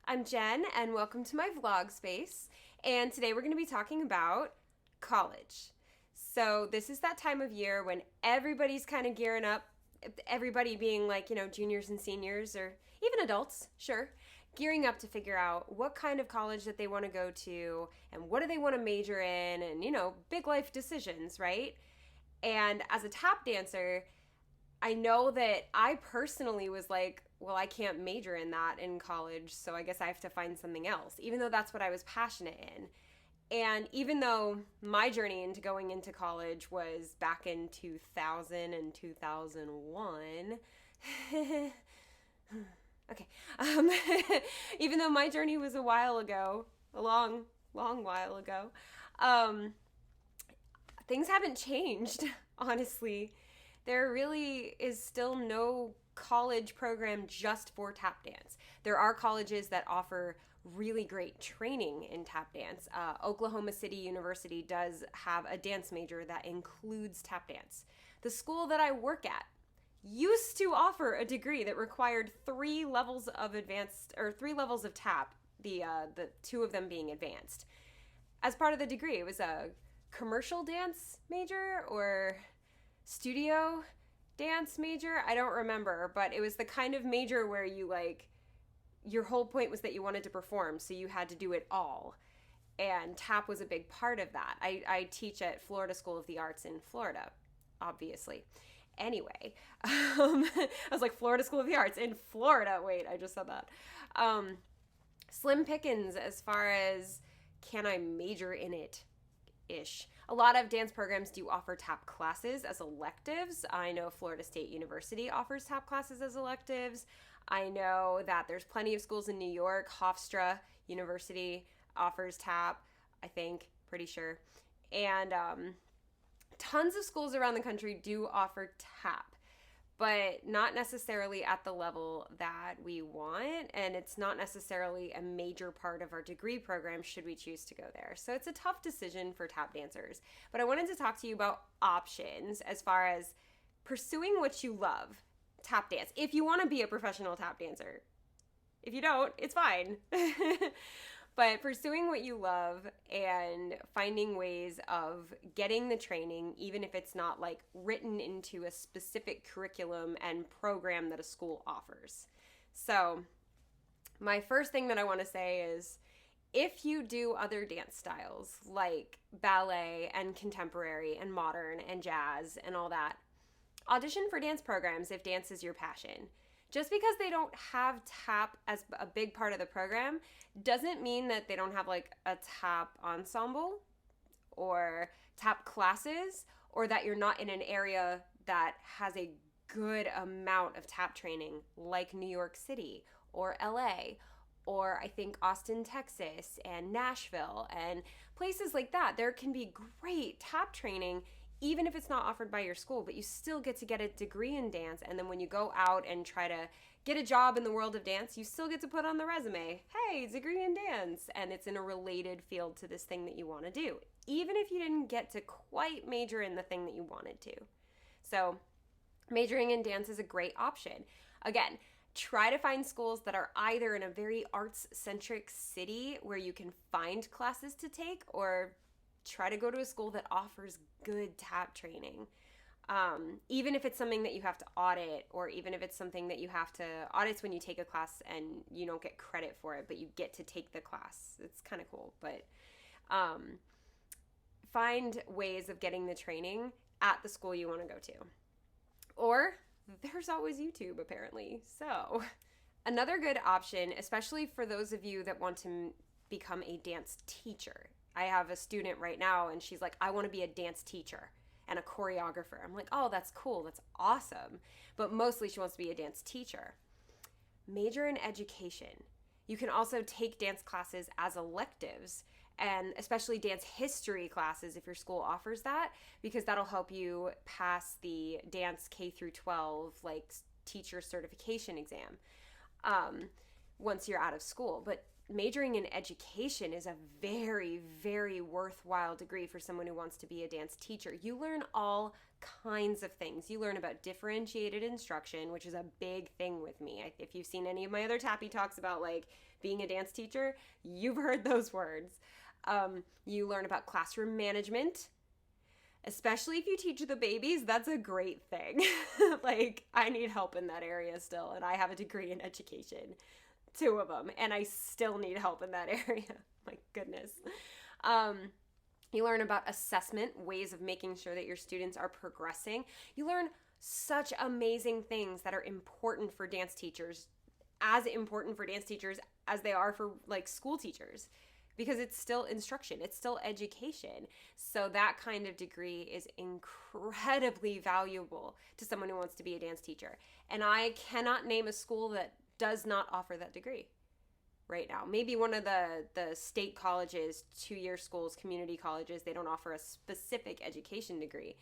I'm Jen, and welcome to my vlog space. And today we're going to be talking about college. So, this is that time of year when everybody's kind of gearing up, everybody being like, juniors and seniors, or even adults, sure, gearing up to figure out what kind of college that they want to go to and what do they want to major in, and, big life decisions, right? And as a tap dancer, I know that I personally was like, well, I can't major in that in college, so I guess I have to find something else, even though that's what I was passionate in. And even though my journey into going into college was back in 2000 and 2001, okay, um, even though my journey was a while ago, a long, long while ago, um, things haven't changed, honestly. There really is still no college program just for tap dance. There are colleges that offer really great training in tap dance. Oklahoma City University does have a dance major that includes tap dance. The school that I work at used to offer a degree that required 3 levels of advanced, or 3 levels of tap, the two of them being advanced. As part of the degree, it was a commercial dance major or studio dance major. I don't remember, but it was the kind of major where your whole point was that you wanted to perform, so you had to do it all. And tap was a big part of that. I teach at Florida School of the Arts in Florida, obviously. Anyway, I was like, Florida School of the Arts in Florida. Wait, I just said that. Slim pickings as far as can I major in it ish. A lot of dance programs do offer tap classes as electives. I know Florida State University offers tap classes as electives. I know that there's plenty of schools in New York. Hofstra University offers tap, I think, pretty sure. And tons of schools around the country do offer tap, but not necessarily at the level that we want, and it's not necessarily a major part of our degree program should we choose to go there. So it's a tough decision for tap dancers. But I wanted to talk to you about options as far as pursuing what you love, tap dance, if you want to be a professional tap dancer. If you don't, it's fine. But pursuing what you love and finding ways of getting the training, even if it's not like written into a specific curriculum and program that a school offers. So, my first thing that I want to say is if you do other dance styles like ballet and contemporary and modern and jazz and all that, audition for dance programs if dance is your passion. Just because they don't have tap as a big part of the program doesn't mean that they don't have like a tap ensemble or tap classes, or that you're not in an area that has a good amount of tap training like New York City or LA or I think Austin, Texas and Nashville and places like that. There can be great tap training even if it's not offered by your school, but you still get to get a degree in dance. And then when you go out and try to get a job in the world of dance, you still get to put on the resume, hey, degree in dance. And it's in a related field to this thing that you want to do, even if you didn't get to quite major in the thing that you wanted to. So majoring in dance is a great option. Again, try to find schools that are either in a very arts-centric city where you can find classes to take, or try to go to a school that offers good tap training. Even if it's something that you have to audit, or even if it's something that you have to audit when you take a class and you don't get credit for it, but you get to take the class. It's kind of cool. But find ways of getting the training at the school you want to go to. Or there's always YouTube, apparently. So another good option, especially for those of you that want to become a dance teacher. I have a student right now and she's like, I want to be a dance teacher and a choreographer. I'm like, oh, that's cool. That's awesome. But mostly she wants to be a dance teacher. Major in education. You can also take dance classes as electives, and especially dance history classes if your school offers that, because that'll help you pass the dance K through 12 like teacher certification exam once you're out of school. But majoring in education is a very, very worthwhile degree for someone who wants to be a dance teacher. You learn all kinds of things. You learn about differentiated instruction, which is a big thing with me. If you've seen any of my other Tappy talks about like being a dance teacher, you've heard those words. You learn about classroom management, especially if you teach the babies. That's a great thing. Like, I need help in that area still, and I have a degree in education, 2 of them, and I still need help in that area. My goodness. You learn about assessment, ways of making sure that your students are progressing. You learn such amazing things that are important for dance teachers, as important for dance teachers as they are for like school teachers, because it's still instruction, it's still education. So that kind of degree is incredibly valuable to someone who wants to be a dance teacher. And I cannot name a school that does not offer that degree right now. Maybe one of the state colleges, 2-year schools, community colleges, they don't offer a specific education degree.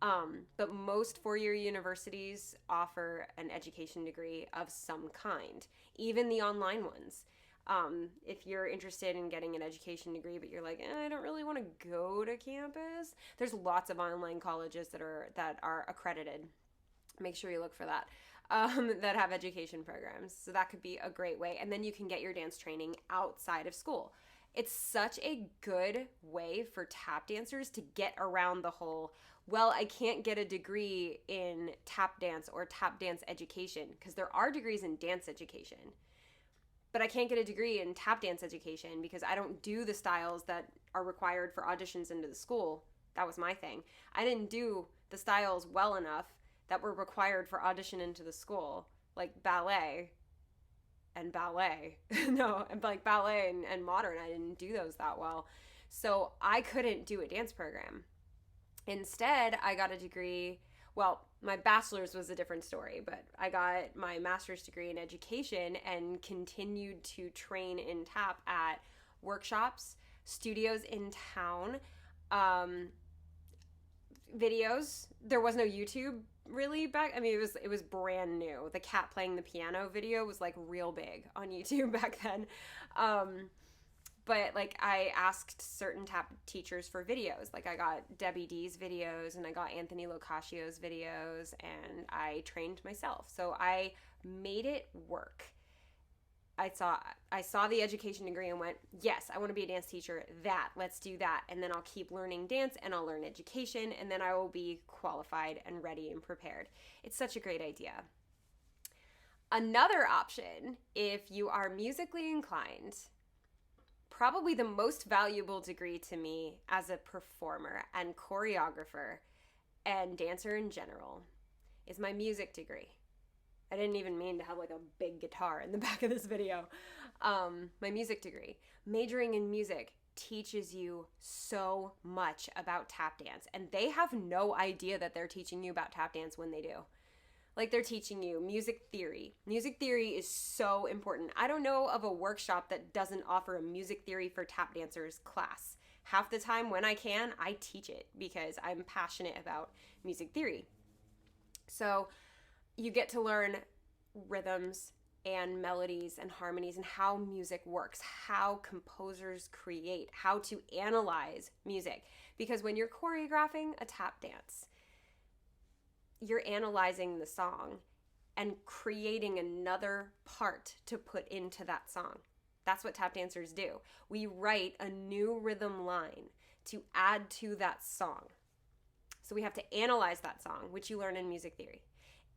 But most 4-year universities offer an education degree of some kind, even the online ones. If you're interested in getting an education degree, but you're like, I don't really want to go to campus, there's lots of online colleges that are accredited. Make sure you look for that. That have education programs. So that could be a great way. And then you can get your dance training outside of school. It's such a good way for tap dancers to get around the whole, well, I can't get a degree in tap dance or tap dance education, because there are degrees in dance education. But I can't get a degree in tap dance education because I don't do the styles that are required for auditions into the school. That was my thing. I didn't do the styles well enough that were required for audition into the school, like ballet and ballet. No, like ballet and modern, I didn't do those that well. So I couldn't do a dance program. Instead, I got a degree. Well, my bachelor's was a different story, but I got my master's degree in education and continued to train in tap at workshops, studios in town, videos. There was no YouTube really back. I mean, it was brand new. The cat playing the piano video was like real big on YouTube back then. But like I asked certain tap teachers for videos. Like I got Debbie D's videos and I got Anthony Locaccio's videos, and I trained myself. So I made it work. I saw the education degree and went, yes, I want to be a dance teacher. Let's do that. And then I'll keep learning dance and I'll learn education, and then I will be qualified and ready and prepared. It's such a great idea. Another option, if you are musically inclined, probably the most valuable degree to me as a performer and choreographer and dancer in general, is my music degree. I didn't even mean to have like a big guitar in the back of this video. My music degree. Majoring in music teaches you so much about tap dance, and they have no idea that they're teaching you about tap dance when they do. Like, they're teaching you music theory. Music theory is so important. I don't know of a workshop that doesn't offer a music theory for tap dancers class. Half the time when I can, I teach it because I'm passionate about music theory. So you get to learn rhythms and melodies and harmonies and how music works, how composers create, how to analyze music. Because when you're choreographing a tap dance, you're analyzing the song and creating another part to put into that song. That's what tap dancers do. We write a new rhythm line to add to that song. So we have to analyze that song, which you learn in music theory.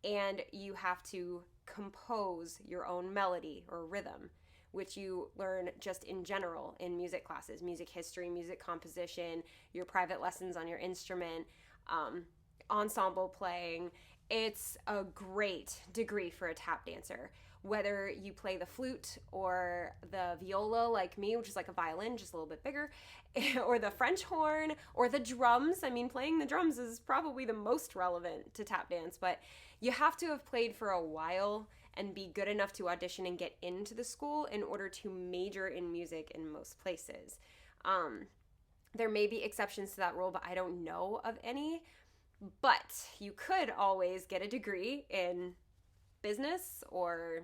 And you have to compose your own melody or rhythm, which you learn just in general in music classes, music history, music composition, your private lessons on your instrument, ensemble playing. It's a great degree for a tap dancer. Whether you play the flute or the viola like me, which is like a violin, just a little bit bigger, or the French horn, or the drums. I mean, playing the drums is probably the most relevant to tap dance, but you have to have played for a while and be good enough to audition and get into the school in order to major in music in most places. There may be exceptions to that rule, but I don't know of any. But you could always get a degree in business or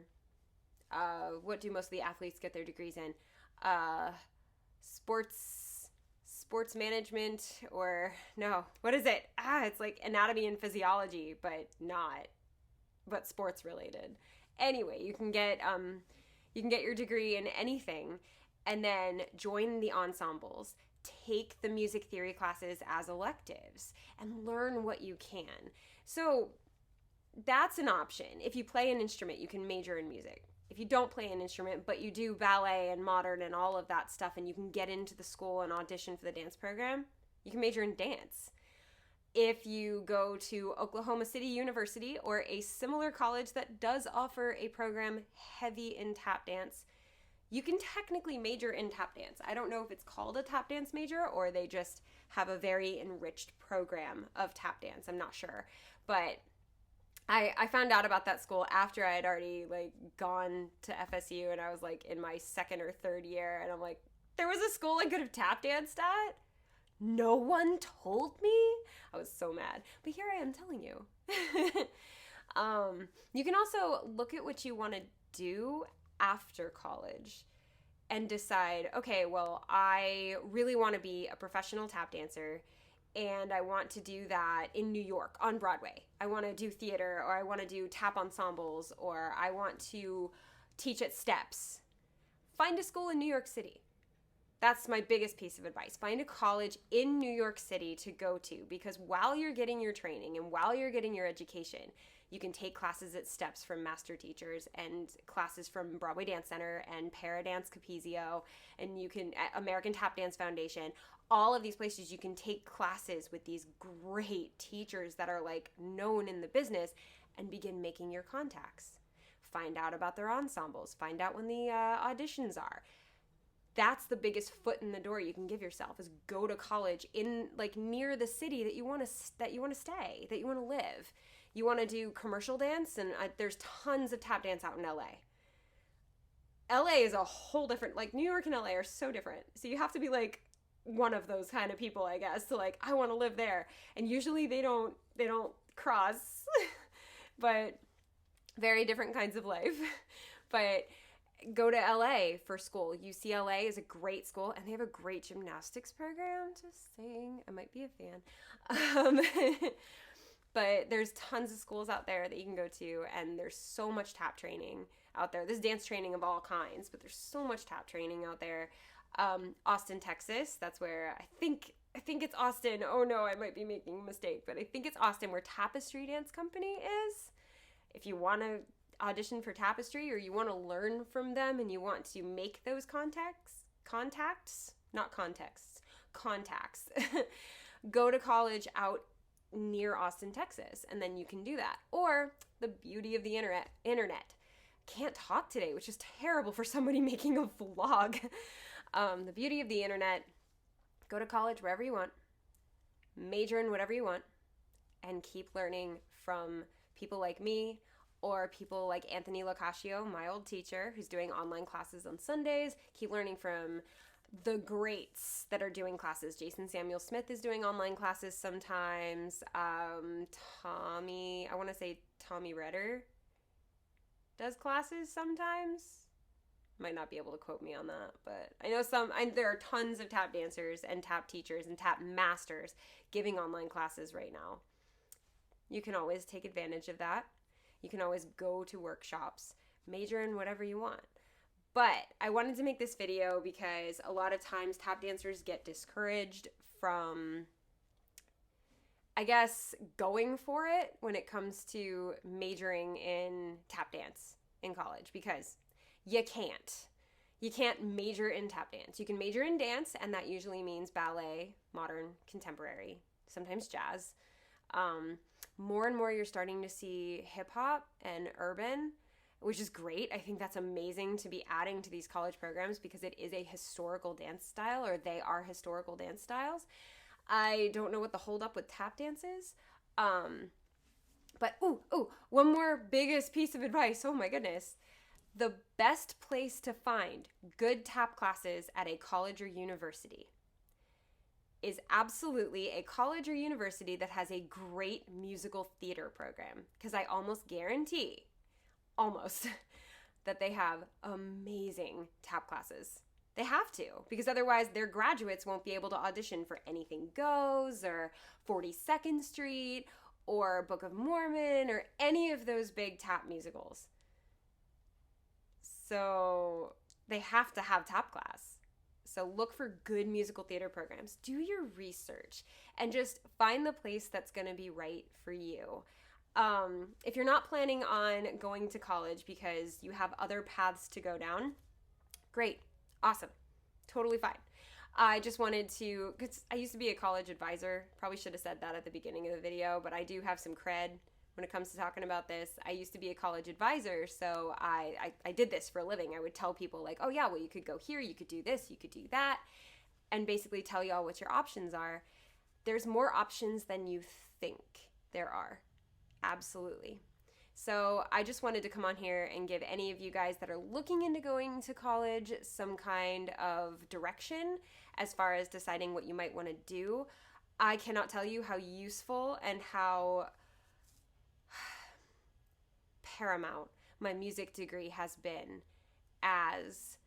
What do most of the athletes get their degrees in? Uh, sports management, or no, what is it? It's like anatomy and physiology, but sports related. Anyway, you can get your degree in anything, and then join the ensembles, take the music theory classes as electives, and learn what you can. So that's an option. If you play an instrument, you can major in music. If you don't play an instrument, but you do ballet and modern and all of that stuff, and you can get into the school and audition for the dance program, you can major in dance. If you go to Oklahoma City University or a similar college that does offer a program heavy in tap dance, you can technically major in tap dance. I don't know if it's called a tap dance major or they just have a very enriched program of tap dance. I'm not sure. But I found out about that school after I had already like gone to FSU, and I was like in my second or third year, and I'm like, there was a school I could have tap danced at? No one told me? I was so mad. But here I am telling you. You can also look at what you want to do after college and decide, okay, well, I really want to be a professional tap dancer, and I want to do that in New York on Broadway. I want to do theater, or I want to do tap ensembles, or I want to teach at Steps. Find a school in New York City. That's my biggest piece of advice. Find a college in New York City to go to, because while you're getting your training and while you're getting your education, you can take classes at Steps from master teachers and classes from Broadway Dance Center and Paradance Capizio, and you can, American Tap Dance Foundation, all of these places you can take classes with these great teachers that are like known in the business and begin making your contacts. Find out about their ensembles. Find out when the auditions are. That's the biggest foot in the door you can give yourself, is go to college in like near the city that you want to stay, that you want to live. You want to do commercial dance, and there's tons of tap dance out in LA. LA is a whole different, like New York and LA are so different. So you have to be like one of those kind of people, I guess, to like, I want to live there. And usually they don't cross, but very different kinds of life. But go to LA for school. UCLA is a great school, and they have a great gymnastics program. Just saying, I might be a fan. But there's tons of schools out there that you can go to, and there's so much tap training out there. There's dance training of all kinds, but there's so much tap training out there. Austin, Texas, that's where I think it's Austin. Oh no, I might be making a mistake, but I think it's Austin, where Tapestry Dance Company is. If you want to audition for Tapestry, or you want to learn from them and you want to make those contacts, go to college out near Austin, Texas, and then you can do that. Or the beauty of the internet. Can't talk today, which is terrible for somebody making a vlog. The beauty of the internet, go to college wherever you want, major in whatever you want, and keep learning from people like me, or people like Anthony Locascio, my old teacher, who's doing online classes on Sundays. Keep learning from the greats that are doing classes. Jason Samuel Smith is doing online classes sometimes. Tommy Redder does classes sometimes. Might not be able to quote me on that, but I know there are tons of tap dancers and tap teachers and tap masters giving online classes right now. You can always take advantage of that. You can always go to workshops, major in whatever you want. But I wanted to make this video because a lot of times tap dancers get discouraged from, I guess, going for it when it comes to majoring in tap dance in college, because you can't major in tap dance. You can major in dance, and that usually means ballet, modern, contemporary, sometimes jazz. More and more you're starting to see hip hop and urban, which is great. I think that's amazing to be adding to these college programs, because it is a historical dance style, or they are historical dance styles. I don't know what the hold up with tap dance is. But one more biggest piece of advice. Oh my goodness. The best place to find good tap classes at a college or university is absolutely a college or university that has a great musical theater program. Because I almost guarantee that they have amazing tap classes. They have to, because otherwise their graduates won't be able to audition for Anything Goes or 42nd Street or Book of Mormon or any of those big tap musicals. So they have to have tap class. So look for good musical theater programs. Do your research and just find the place that's going to be right for you. If you're not planning on going to college because you have other paths to go down, great, awesome, totally fine. I just wanted to, because I used to be a college advisor. Probably should have said that at the beginning of the video, but I do have some cred when it comes to talking about this. I used to be a college advisor, so I did this for a living. I would tell people like, oh yeah, well you could go here, you could do this, you could do that, and basically tell y'all what your options are. There's more options than you think there are. Absolutely. So I just wanted to come on here and give any of you guys that are looking into going to college some kind of direction as far as deciding what you might want to do. I cannot tell you how useful and how paramount my music degree has been as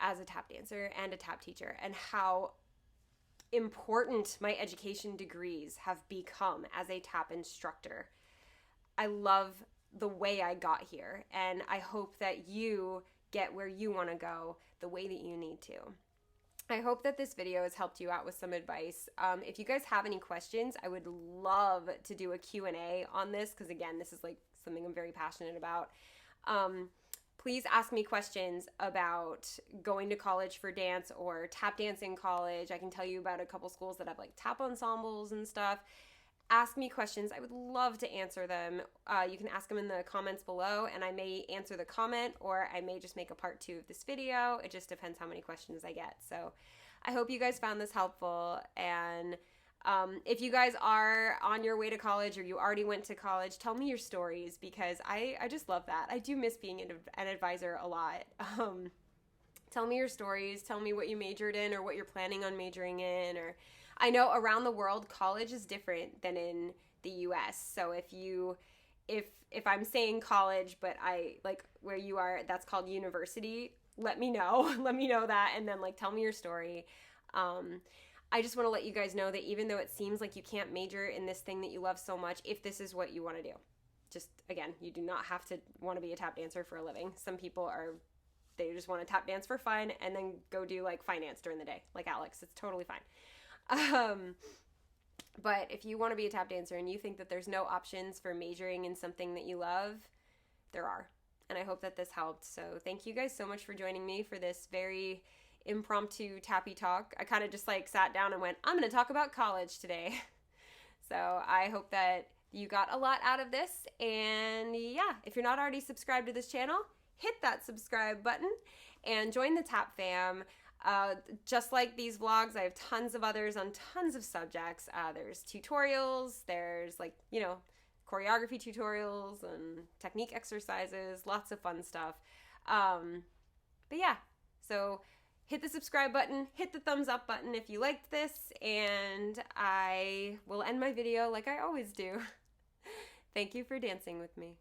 a tap dancer and a tap teacher, and how important my education degrees have become as a tap instructor. I love the way I got here, and I hope that you get where you want to go the way that you need to. I hope that this video has helped you out with some advice. If you guys have any questions, I would love to do a Q&A on this, because again, this is like something I'm very passionate about. Please ask me questions about going to college for dance or tap dance in college. I can tell you about a couple schools that have like tap ensembles and stuff. Ask me questions. I would love to answer them. You can ask them in the comments below, and I may answer the comment, or I may just make a part 2 of this video. It just depends how many questions I get. So I hope you guys found this helpful, and if you guys are on your way to college or you already went to college, tell me your stories, because I just love that. I do miss being an advisor a lot. Tell me your stories. Tell me what you majored in or what you're planning on majoring in. Or I know around the world, college is different than in the US. So if I'm saying college, but I like where you are, that's called university, let me know. Let me know that, and then like tell me your story. I just want to let you guys know that even though it seems like you can't major in this thing that you love so much, if this is what you want to do, just again, you do not have to want to be a tap dancer for a living. Some people they just want to tap dance for fun and then go do like finance during the day, like Alex. It's totally fine. But if you want to be a tap dancer and you think that there's no options for majoring in something that you love, there are. And I hope that this helped. So thank you guys so much for joining me for this very impromptu tappy talk. I kind of just like sat down and went, I'm going to talk about college today. So I hope that you got a lot out of this. And yeah, if you're not already subscribed to this channel, hit that subscribe button and join the Tap fam. Just like these vlogs, I have tons of others on tons of subjects. There's tutorials, there's like, you know, choreography tutorials and technique exercises, lots of fun stuff. But yeah, so hit the subscribe button, hit the thumbs up button if you liked this, and I will end my video like I always do. Thank you for dancing with me.